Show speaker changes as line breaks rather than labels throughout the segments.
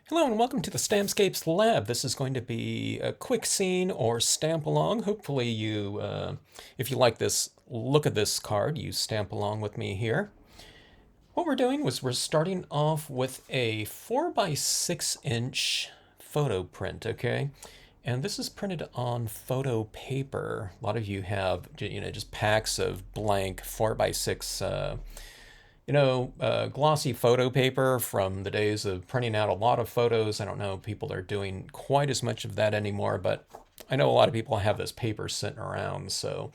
Hello and welcome to the Stampscapes lab. This is going to be a quick scene or stamp along. Hopefully if you like this look at this card, you stamp along with me here. What we're doing was we're starting off with a 4 by 6 inch photo print, okay? And this is printed on photo paper. A lot of you have, just packs of blank 4 by 6 glossy photo paper from the days of printing out a lot of photos. I don't know if people are doing quite as much of that anymore, but I know a lot of people have this paper sitting around. So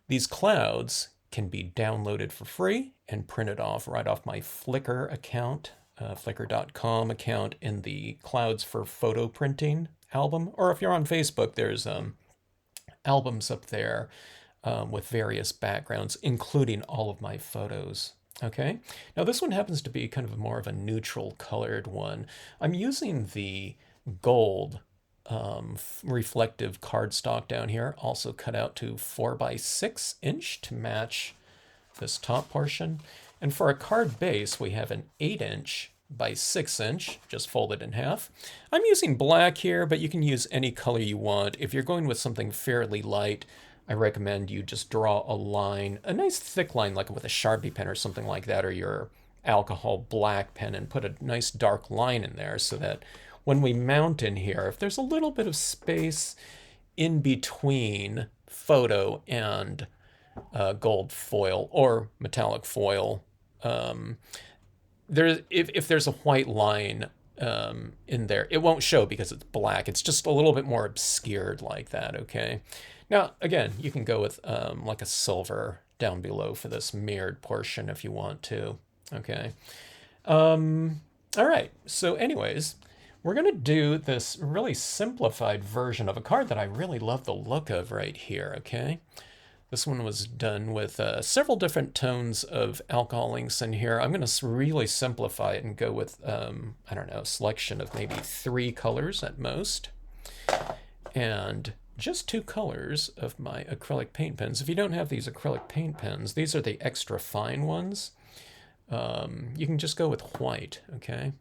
these clouds can be downloaded for free and printed off right off my Flickr account, flickr.com account in the Clouds for Photo Printing album. Or if you're on Facebook, there's albums up there with various backgrounds, including all of my photos. Okay, now this one happens to be kind of more of a neutral colored one. I'm using the gold reflective cardstock down here, also cut out to 4 by 6 inch to match this top portion. And for a card base, we have an 8 inch by 6 inch, just folded in half. I'm using black here, but you can use any color you want. If you're going with something fairly light, I recommend you just draw a line, a nice thick line, like with a Sharpie pen or something like that, or your alcohol black pen, and put a nice dark line in there so that when we mount in here, if there's a little bit of space in between photo and gold foil or metallic foil, if there's a white line in there, it won't show because it's black. It's just a little bit more obscured like that, okay? Now, again, you can go with like a silver down below for this mirrored portion if you want to, okay? All right, so anyways, we're gonna do this really simplified version of a card that I really love the look of right here, okay? This one was done with several different tones of alcohol inks in here. I'm going to really simplify it and go with, I don't know, a selection of maybe 3 colors at most. And just 2 colors of my acrylic paint pens. If you don't have these acrylic paint pens, these are the extra fine ones. You can just go with white, okay?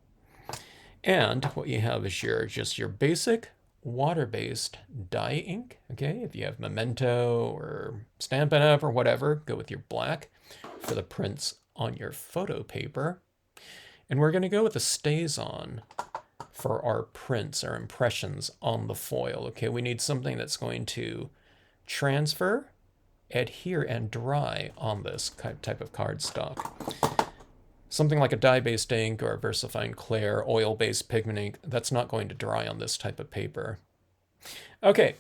And what you have is just your basic water-based dye ink, okay? If you have Memento or Stampin' Up or whatever, go with your black for the prints on your photo paper. And we're gonna go with the StazOn for our prints, our impressions on the foil, okay? We need something that's going to transfer, adhere, and dry on this type of cardstock. Something like a dye-based ink or a VersaFine Clear oil-based pigment ink, that's not going to dry on this type of paper. Okay,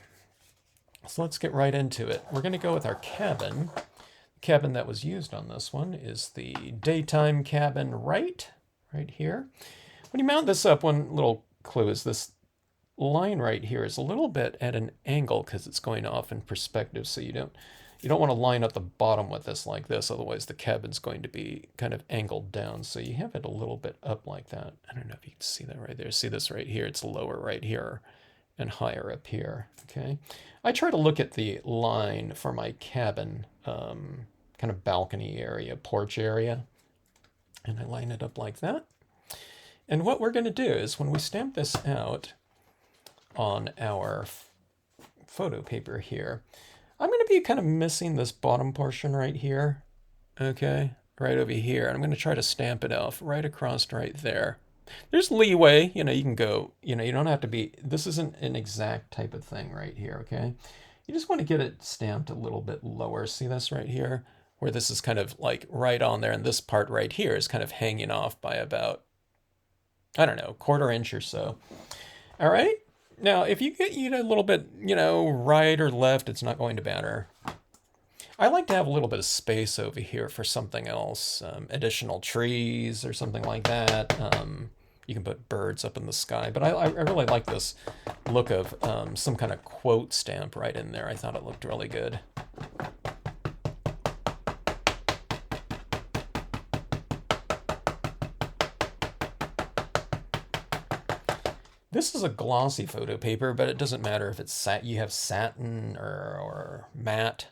so let's get right into it. We're going to go with our cabin. The cabin that was used on this one is the daytime cabin right here. When you mount this up, one little clue is this line right here is a little bit at an angle because it's going off in perspective, so you don't want to line up the bottom with this like this, otherwise the cabin's going to be kind of angled down. So you have it a little bit up like that. I don't know if you can see that right there. See this right here? It's lower right here and higher up here, okay? I try to look at the line for my cabin kind of balcony area, porch area, and I line it up like that. And what we're going to do is when we stamp this out on our photo paper here, I'm going to be kind of missing this bottom portion right here, okay, right over here. And I'm going to try to stamp it off right across right there. There's leeway, you can go, you don't have to be, this isn't an exact type of thing right here, okay? You just want to get it stamped a little bit lower. See this right here? Where this is kind of like right on there, and this part right here is kind of hanging off by about, I don't know, 1/4 inch or so. All right? Now, if you get a little bit, right or left, it's not going to matter. I like to have a little bit of space over here for something else, additional trees or something like that. You can put birds up in the sky, but I really like this look of some kind of quote stamp right in there. I thought it looked really good. This is a glossy photo paper, but it doesn't matter if it's you have satin or matte,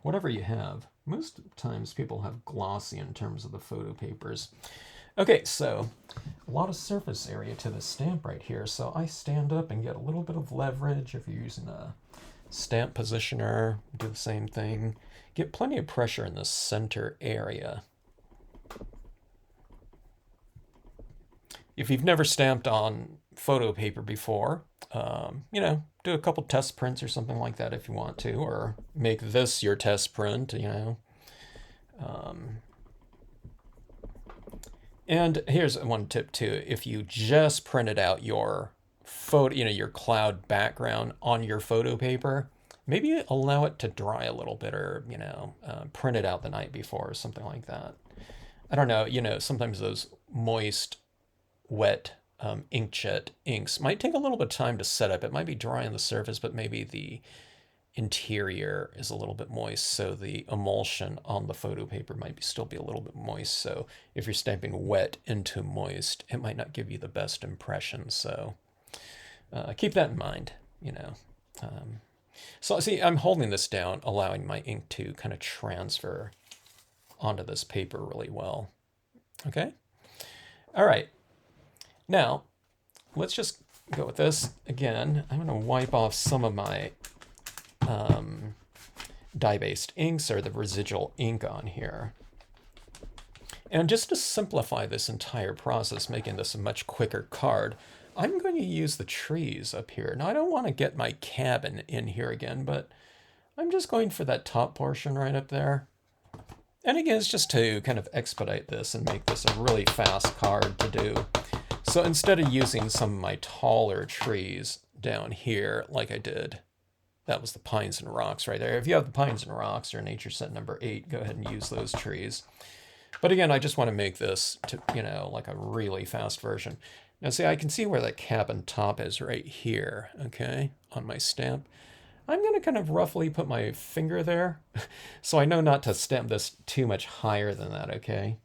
whatever you have. Most times people have glossy in terms of the photo papers. Okay, so lot of surface area to the stamp right here, so I stand up and get a little bit of leverage. If you're using a stamp positioner, do the same thing. Get plenty of pressure in the center area. If you've never stamped on photo paper before, you know, do a couple test prints or something like that if you want to, or make this your test print, you know. And here's one tip too. If you just printed out your photo, you know, your cloud background on your photo paper, maybe allow it to dry a little bit, or, you know, print it out the night before or something like that. I don't know, you know, sometimes those moist, wet inkjet inks might take a little bit of time to set up. It might be dry on the surface, but maybe the interior is a little bit moist, so the emulsion on the photo paper might still be a little bit moist. So if you're stamping wet into moist, it might not give you the best impression. So keep that in mind, you know. So see, I'm holding this down, allowing my ink to kind of transfer onto this paper really well. Okay. All right. Now, let's just go with this. Again, I'm going to wipe off some of my dye-based inks, or the residual ink on here. And just to simplify this entire process, making this a much quicker card, I'm going to use the trees up here. Now, I don't want to get my cabin in here again, but I'm just going for that top portion right up there. And again, it's just to kind of expedite this and make this a really fast card to do. So instead of using some of my taller trees down here like I did, that was the pines and rocks right there. If you have the pines and rocks or nature set number 8, go ahead and use those trees. But again, I just want to make this to, you know, like a really fast version. Now see, I can see where that cabin top is right here, okay, on my stamp. I'm going to kind of roughly put my finger there, so I know not to stamp this too much higher than that, okay?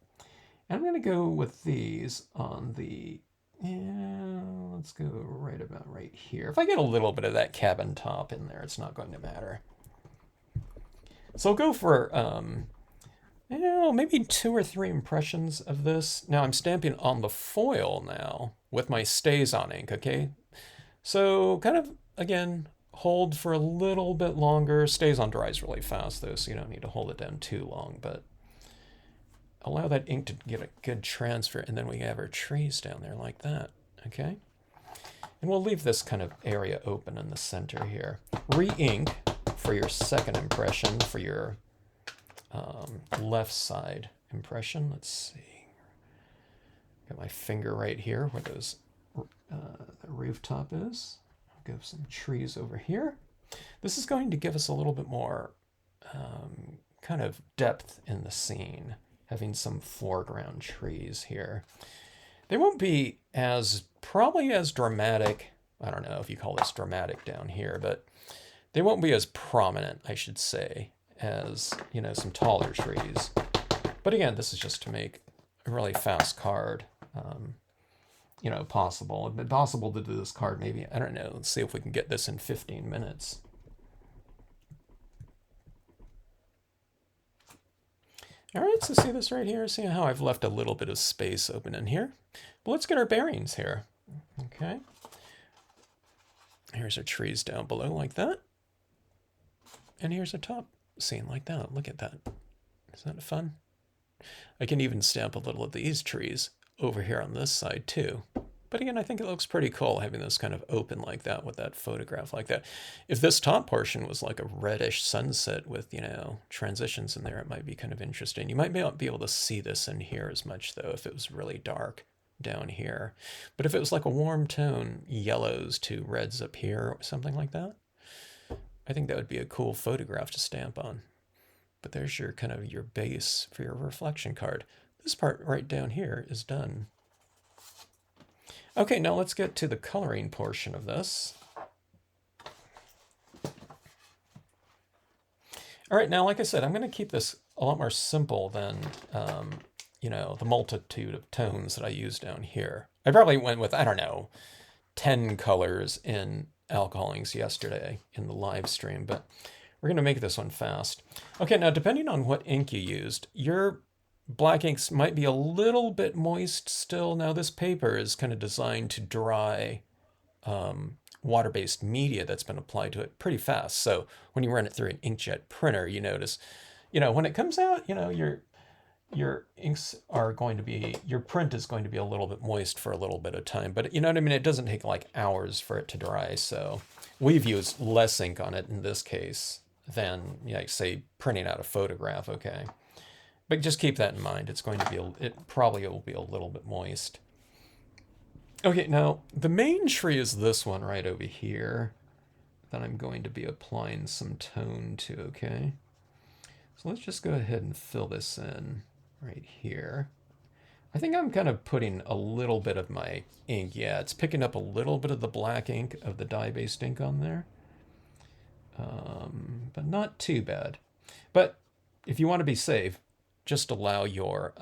And I'm going to go with these on the, yeah, let's go right about right here. If I get a little bit of that cabin top in there, it's not going to matter. So I'll go for, you know, maybe 2 or 3 impressions of this. Now I'm stamping on the foil now with my StazOn ink, okay? So kind of, again, hold for a little bit longer. StazOn dries really fast though, so you don't need to hold it down too long, but allow that ink to get a good transfer, and then we have our trees down there like that, okay? And we'll leave this kind of area open in the center here. Re-ink for your second impression, for your left side impression. Let's see. Got my finger right here where those the rooftop is. I'll give some trees over here. This is going to give us a little bit more kind of depth in the scene, having some foreground trees here. They won't be probably as dramatic. I don't know if you call this dramatic down here, but they won't be as prominent, I should say, as, you know, some taller trees. But again, this is just to make a really fast card, you know, possible. It'd be possible to do this card maybe, I don't know, let's see if we can get this in 15 minutes. All right, so see this right here? See how I've left a little bit of space open in here? But let's get our bearings here, okay? Here's our trees down below like that. And here's our top scene like that. Look at that. Isn't that fun? I can even stamp a little of these trees over here on this side too. But again, I think it looks pretty cool having this kind of open like that with that photograph like that. If this top portion was like a reddish sunset with, you know, transitions in there, it might be kind of interesting. You might not be able to see this in here as much though if it was really dark down here. But if it was like a warm tone, yellows to reds up here or something like that, I think that would be a cool photograph to stamp on. But there's your kind of your base for your reflection card. This part right down here is done. Okay, now let's get to the coloring portion of this. All right, now, like I said, I'm going to keep this a lot more simple than, you know, the multitude of tones that I use down here. I probably went with, I don't know, 10 colors in alcohol inks yesterday in the live stream, but we're going to make this one fast. Okay, now, depending on what ink you used, your black inks might be a little bit moist still. Now this paper is kind of designed to dry water-based media that's been applied to it pretty fast. So when you run it through an inkjet printer, you notice, when it comes out, your inks are going to be, your print is going to be a little bit moist for a little bit of time. But you know what I mean? It doesn't take like hours for it to dry. So we've used less ink on it in this case than, like, say, printing out a photograph, okay? But just keep that in mind. It's going to be, it probably will be a little bit moist. Okay, now the main tree is this one right over here that I'm going to be applying some tone to, okay? So let's just go ahead and fill this in right here. I think I'm kind of putting a little bit of my ink. Yeah, it's picking up a little bit of the black ink of the dye-based ink on there. But not too bad. But if you want to be safe, just allow your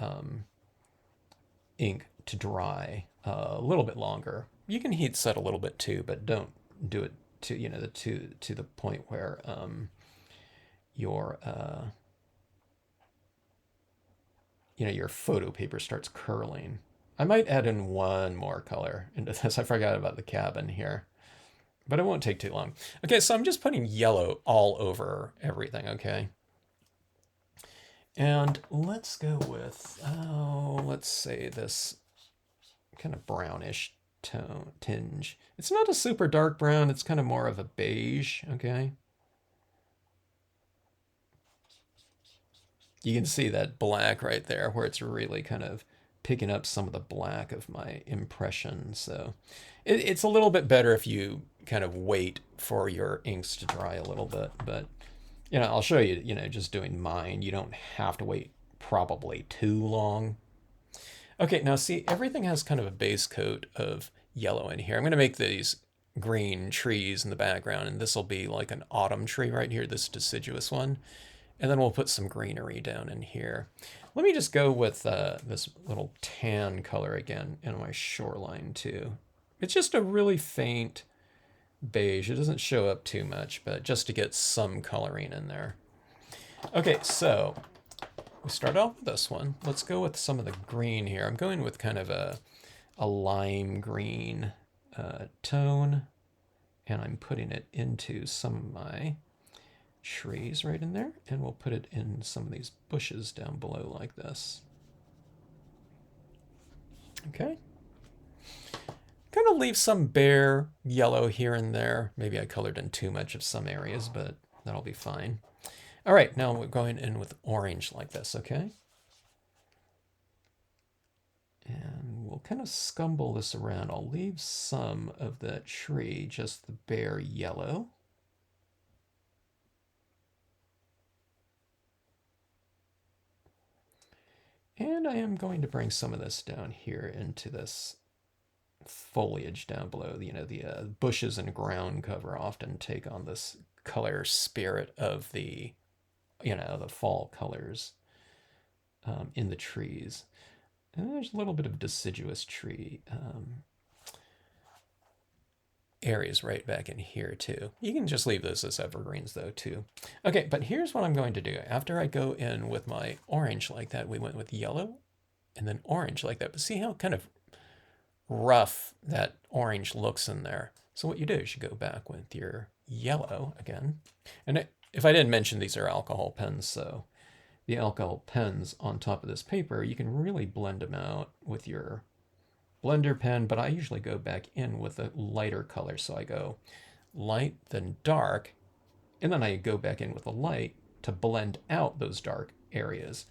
ink to dry a little bit longer. You can heat set a little bit too, but don't do it to to the point where your your photo paper starts curling. I might add in one more color into this. I forgot about the cabin here, but it won't take too long. Okay, so I'm just putting yellow all over everything, okay? And let's go with, let's say this kind of brownish tone tinge. It's not a super dark brown. It's kind of more of a beige, okay? You can see that black right there where it's really kind of picking up some of the black of my impression. So it's a little bit better if you kind of wait for your inks to dry a little bit. But, I'll show you, just doing mine. You don't have to wait probably too long. Okay, now see, everything has kind of a base coat of yellow in here. I'm going to make these green trees in the background, and this will be like an autumn tree right here, this deciduous one. And then we'll put some greenery down in here. Let me just go with this little tan color again in my shoreline too. It's just a really faint beige. It doesn't show up too much, but just to get some coloring in there. Okay, so we start off with this one. Let's go with some of the green here. I'm going with kind of a lime green tone, and I'm putting it into some of my trees right in there, and we'll put it in some of these bushes down below like this. Okay. Kind of leave some bare yellow here and there. Maybe I colored in too much of some areas, but that'll be fine. All right, now we're going in with orange like this, okay? And we'll kind of scumble this around. I'll leave some of that tree, just the bare yellow. And I am going to bring some of this down here into this foliage down below. The bushes and ground cover often take on this color spirit of the, the fall colors in the trees. And there's a little bit of deciduous tree areas right back in here too. You can just leave those as evergreens though too. Okay, but here's what I'm going to do. After I go in with my orange like that, we went with yellow and then orange like that. But see how kind of rough that orange looks in there. So what you do is you go back with your yellow again. And if I didn't mention, these are alcohol pens, so the alcohol pens on top of this paper, you can really blend them out with your blender pen, but I usually go back in with a lighter color. So I go light, then dark, and then I go back in with a light to blend out those dark areas.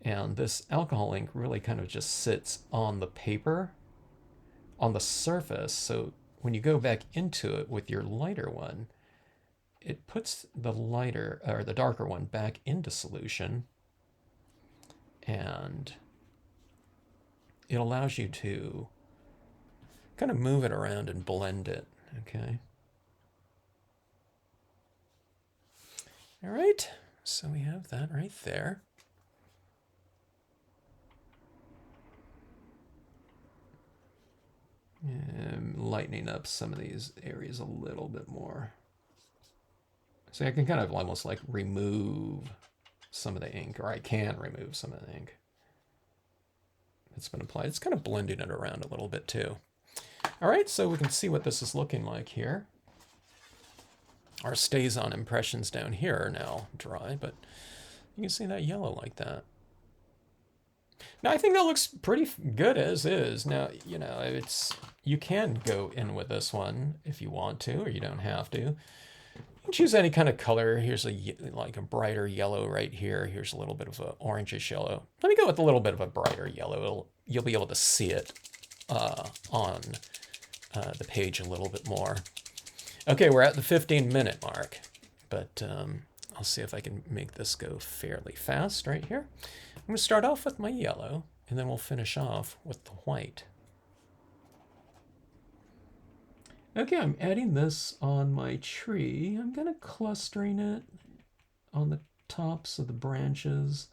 And this alcohol ink really kind of just sits on the paper, on the surface. So when you go back into it with your lighter one, it puts the lighter or the darker one back into solution, and it allows you to kind of move it around and blend it, okay? All right, so we have that right there. And lightening up some of these areas a little bit more. So I can kind of almost like remove some of the ink, or I can remove some of the ink. that's been applied. It's kind of blending it around a little bit too. All right, so we can see what this is looking like here. Our stays on impressions down here are now dry, but you can see that yellow like that. Now I think that looks pretty good as is. Now, you know, you can go in with this one if you want to, or you don't have to. You can choose any kind of color. Here's like a brighter yellow right here. Here's a little bit of an orangish yellow. Let me go with a little bit of a brighter yellow. You'll be able to see it on the page a little bit more. Okay, we're at the 15-minute mark, but I'll see if I can make this go fairly fast right here. I'm going to start off with my yellow, and then we'll finish off with the white. Okay, I'm adding this on my tree. I'm kind of clustering it on the tops of the branches.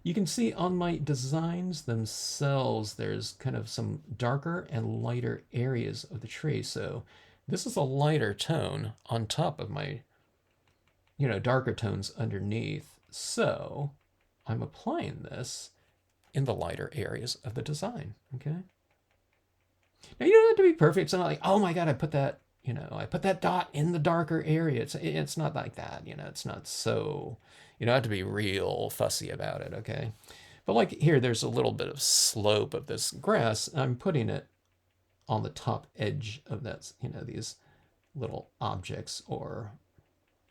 You can see on my designs themselves, there's kind of some darker and lighter areas of the tree. So this is a lighter tone on top of my, you know, darker tones underneath. So I'm applying this in the lighter areas of the design, okay? Now, you don't have to be perfect. It's not like, oh my God, I put that, you know, I put that dot in the darker area. It's not like that, you know, it's not so, you don't have to be real fussy about it, okay? But like here, there's a little bit of slope of this grass. I'm putting it on the top edge of that, you know, these little objects or,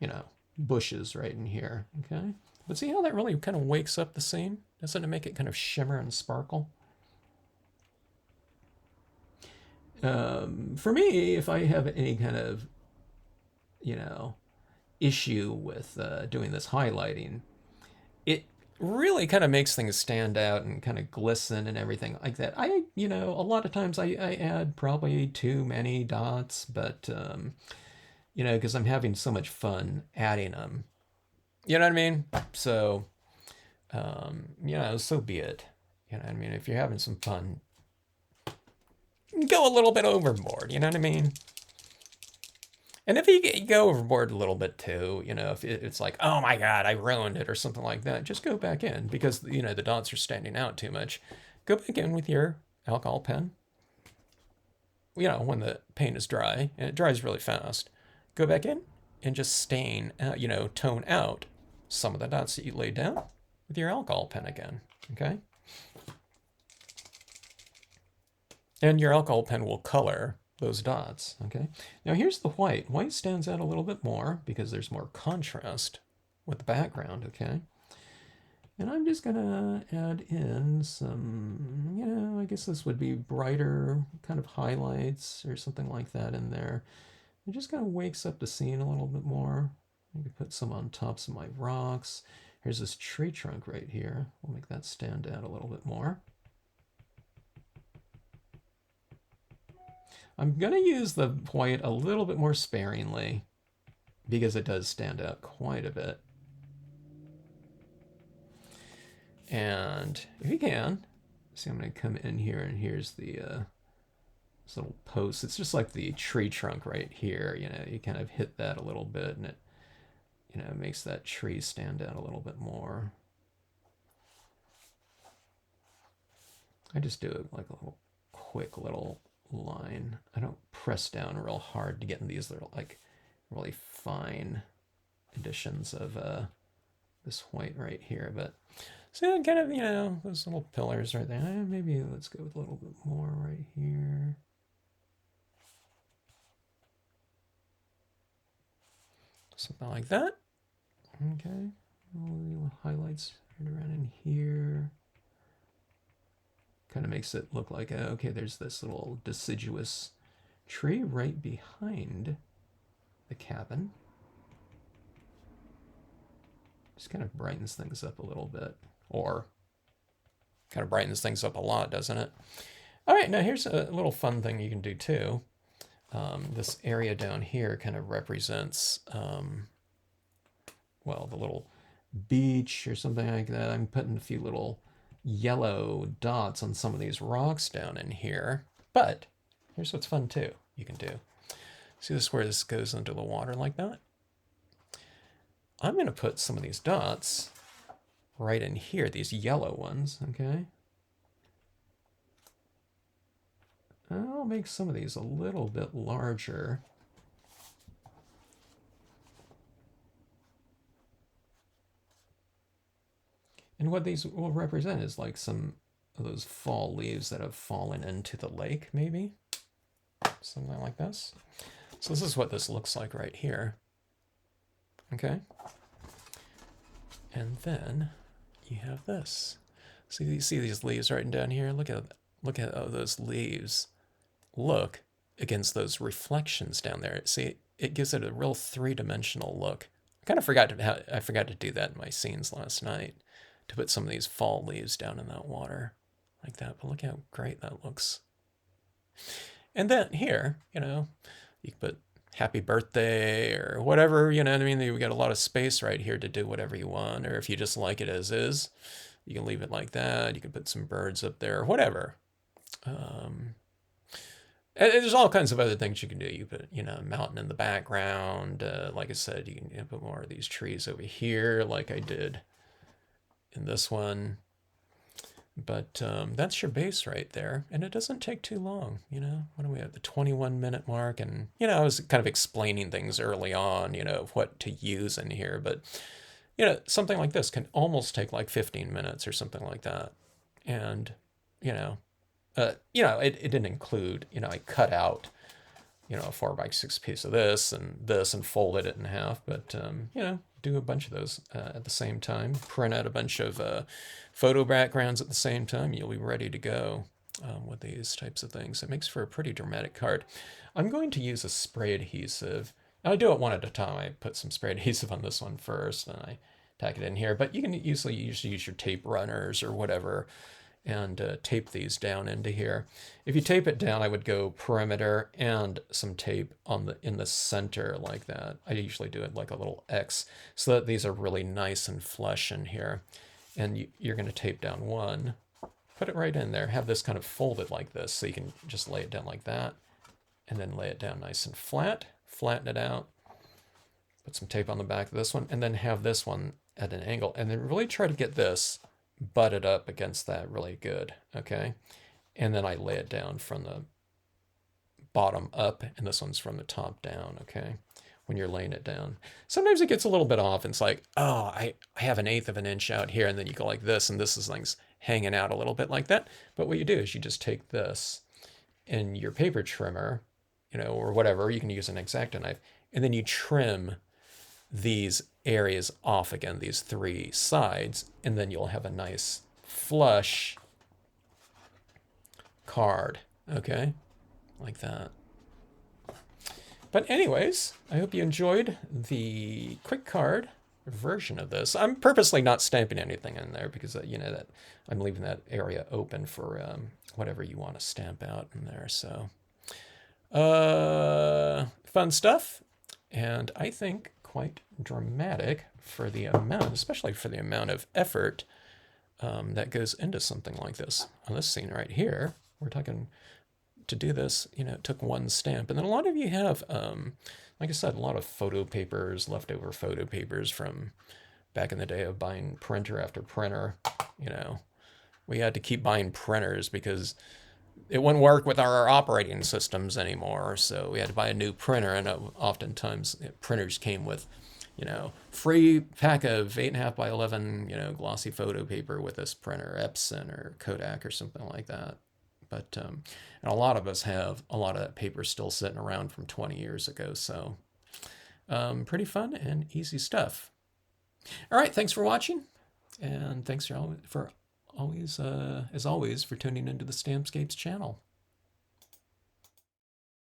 you know, bushes right in here, okay? But see how that really kind of wakes up the scene? Doesn't it make it kind of shimmer and sparkle? For me, if I have any kind of, you know, issue with doing this highlighting, it really kind of makes things stand out and kind of glisten and everything like that. You know, a lot of times I add probably too many dots, but, you know, because I'm having so much fun adding them. You know what I mean? So, you know, so be it. You know what I mean? If you're having some fun, go a little bit overboard, you know what I mean? And if you go overboard a little bit too, you know, if it's like, oh my God, I ruined it or something like that, just go back in because, you know, the dots are standing out too much. Go back in with your alcohol pen. You know, when the paint is dry, and it dries really fast, go back in and just stain, you know, tone out some of the dots that you laid down with your alcohol pen again, okay? And your alcohol pen will color those dots, okay? Now here's the white. White stands out a little bit more because there's more contrast with the background, okay? And I'm just gonna add in some, you know, I guess this would be brighter kind of highlights or something like that in there. It just kind of wakes up the scene a little bit more. I could put some on tops of my rocks. Here's this tree trunk right here. We'll make that stand out a little bit more. I'm going to use the white a little bit more sparingly because it does stand out quite a bit. And if you can, see, I'm going to come in here and here's the this little post. It's just like the tree trunk right here. You know, you kind of hit that a little bit and it, you know, makes that tree stand out a little bit more. I just do it like a little quick little line. I don't press down real hard to get in these little like really fine additions of this white right here, but so kind of, you know, those little pillars right there. Maybe let's go with a little bit more right here. Something like that. Okay, all the little highlights right around in here. Kind of makes it look like, okay, there's this little deciduous tree right behind the cabin. Just kind of brightens things up a little bit, or kind of brightens things up a lot, doesn't it? All right, now here's a little fun thing you can do too. This area down here kind of represents, well, the little beach or something like that. I'm putting a few little yellow dots on some of these rocks down in here. But here's what's fun too you can do. See this where this goes under the water like that? I'm going to put some of these dots right in here, these yellow ones, okay? I'll make some of these a little bit larger. And what these will represent is like some of those fall leaves that have fallen into the lake, maybe. Something like this. So this is what this looks like right here. Okay. And then you have this. So you see these leaves right down here? Look at how those leaves look against those reflections down there. See, it gives it a real three-dimensional look. I kind of forgot to do that in my scenes last night, to put some of these fall leaves down in that water like that. But look how great that looks. And then here, you know, you can put happy birthday or whatever, you know what I mean? We got a lot of space right here to do whatever you want. Or if you just like it as is, you can leave it like that. You can put some birds up there, whatever. And there's all kinds of other things you can do. You put, you know, a mountain in the background. Like I said, you can put more of these trees over here, like I did in this one. But that's your base right there. And it doesn't take too long, you know. What do we have? The 21-minute mark. And, you know, I was kind of explaining things early on, you know, of what to use in here. But, you know, something like this can almost take like 15 minutes or something like that. And, you know, it didn't include, you know, I cut out, you know, a 4x6 piece of this and folded it in half. But, you know, do a bunch of those at the same time. Print out a bunch of photo backgrounds at the same time. You'll be ready to go with these types of things. It makes for a pretty dramatic card. I'm going to use a spray adhesive. Now, I do it one at a time. I put some spray adhesive on this one first, and I tack it in here. But you can usually use your tape runners or whatever, and tape these down into here. If you tape it down, I would go perimeter and some tape in the center like that. I usually do it like a little X so that these are really nice and flush in here. And you're going to tape down one, put it right in there, have this kind of folded like this, so you can just lay it down like that, and then lay it down nice and flat, flatten it out, put some tape on the back of this one, and then have this one at an angle, and then really try to get this butted up against that really good, okay? And then I lay it down from the bottom up, and this one's from the top down, okay? When you're laying it down. Sometimes it gets a little bit off, and it's like, oh, I have 1/8 of an inch out here, and then you go like this, and this is like hanging out a little bit like that. But what you do is you just take this and your paper trimmer, you know, or whatever, you can use an X-Acto knife, and then you trim these areas off again, these 3 sides, and then you'll have a nice flush card, okay? Like that. But anyways, I hope you enjoyed the quick card version of this. I'm purposely not stamping anything in there because, you know, that I'm leaving that area open for whatever you want to stamp out in there. So fun stuff. And I think quite dramatic for the amount, especially for the amount of effort that goes into something like this. On this scene right here, we're talking to do this, you know, it took 1 stamp. And then a lot of you have, like I said, a lot of photo papers, leftover photo papers from back in the day of buying printer after printer. You know, we had to keep buying printers because it wouldn't work with our operating systems anymore. So we had to buy a new printer, and oftentimes printers came with, you know, free pack of 8.5 by 11, you know, glossy photo paper with this printer, Epson or Kodak or something like that. But and a lot of us have a lot of that paper still sitting around from 20 years ago. So pretty fun and easy stuff. All right, thanks for watching, and thanks for always, as always, for tuning into the Stampscapes channel.